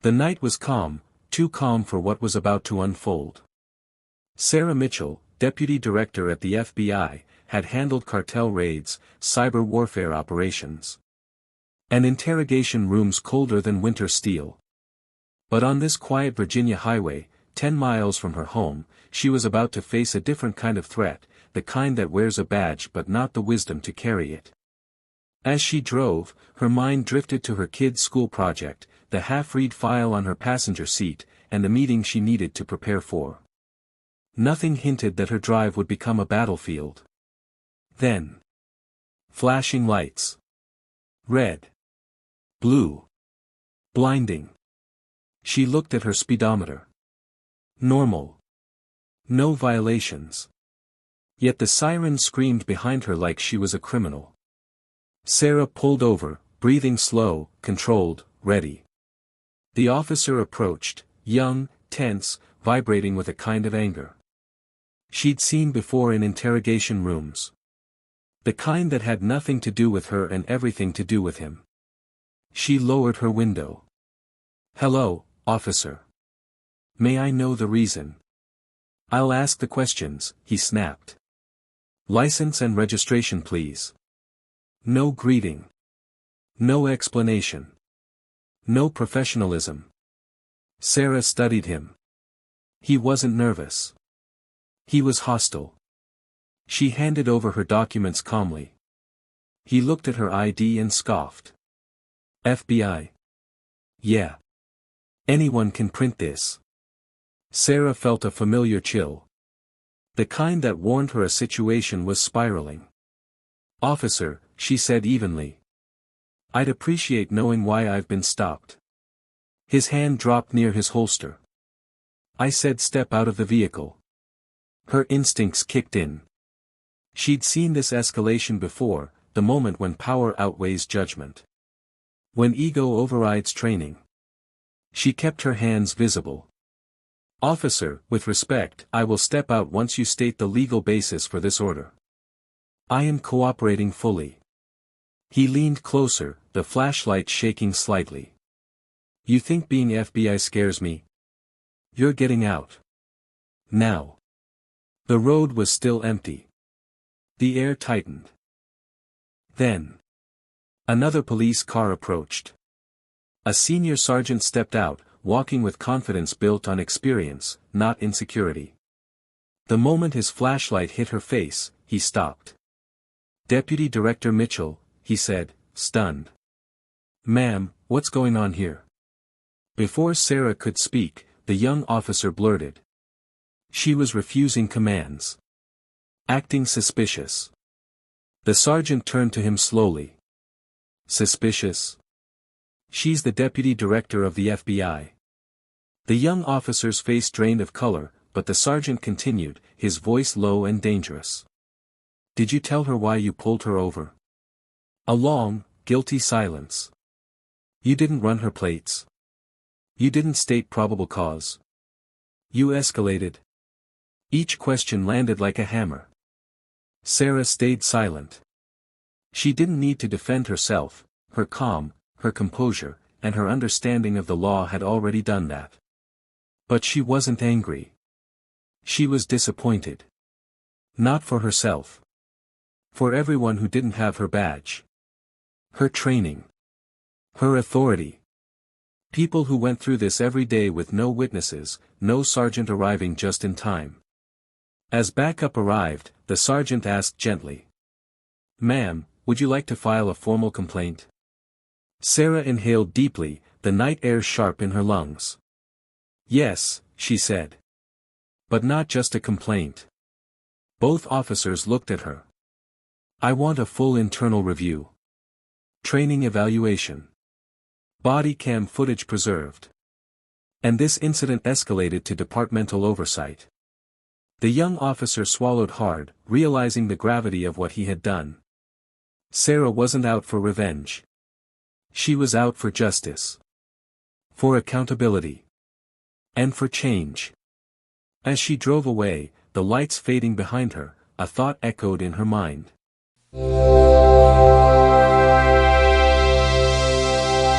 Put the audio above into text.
The night was calm, too calm for what was about to unfold. Sarah Mitchell, deputy director at the FBI, had handled cartel raids, cyber warfare operations, and interrogation rooms colder than winter steel. But on this quiet Virginia highway, 10 miles from her home, she was about to face a different kind of threat, the kind that wears a badge but not the wisdom to carry it. As she drove, her mind drifted to her kid's school project, the half-read file on her passenger seat, and the meeting she needed to prepare for. Nothing hinted that her drive would become a battlefield. Then. Flashing lights. Red. Blue. Blinding. She looked at her speedometer. Normal. No violations. Yet the siren screamed behind her like she was a criminal. Sarah pulled over, breathing slow, controlled, ready. The officer approached, young, tense, vibrating with a kind of anger she'd seen before in interrogation rooms. The kind that had nothing to do with her and everything to do with him. She lowered her window. "Hello, officer. May I know the reason?" "I'll ask the questions," he snapped. "License and registration please." No greeting. No explanation. No professionalism. Sarah studied him. He wasn't nervous. He was hostile. She handed over her documents calmly. He looked at her ID and scoffed. "FBI? Yeah. Anyone can print this." Sarah felt a familiar chill. The kind that warned her a situation was spiraling. "Officer," she said evenly. "I'd appreciate knowing why I've been stopped." His hand dropped near his holster. "I said step out of the vehicle." Her instincts kicked in. She'd seen this escalation before, the moment when power outweighs judgment. When ego overrides training. She kept her hands visible. "Officer, with respect, I will step out once you state the legal basis for this order." "I am cooperating fully." He leaned closer, the flashlight shaking slightly. "You think being FBI scares me? You're getting out. Now." The road was still empty. The air tightened. Then. Another police car approached. A senior sergeant stepped out, walking with confidence built on experience, not insecurity. The moment his flashlight hit her face, he stopped. "Deputy Director Mitchell," he said, stunned. "Ma'am, what's going on here?" Before Sarah could speak, the young officer blurted. She was refusing commands. Acting suspicious. The sergeant turned to him slowly. "Suspicious? She's the deputy director of the FBI." The young officer's face drained of color, but the sergeant continued, his voice low and dangerous. "Did you tell her why you pulled her over?" A long, guilty silence. "You didn't run her plates. You didn't state probable cause. You escalated." Each question landed like a hammer. Sarah stayed silent. She didn't need to defend herself, her calm, her composure, and her understanding of the law had already done that. But she wasn't angry. She was disappointed. Not for herself. For everyone who didn't have her badge. Her training. Her authority. People who went through this every day with no witnesses, no sergeant arriving just in time. As backup arrived, the sergeant asked gently. "Ma'am, would you like to file a formal complaint?" Sarah inhaled deeply, the night air sharp in her lungs. "Yes," she said. "But not just a complaint." Both officers looked at her. "I want a full internal review. Training evaluation. Body cam footage preserved." And this incident escalated to departmental oversight. The young officer swallowed hard, realizing the gravity of what he had done. Sarah wasn't out for revenge. She was out for justice. For accountability. And for change. As she drove away, the lights fading behind her, a thought echoed in her mind.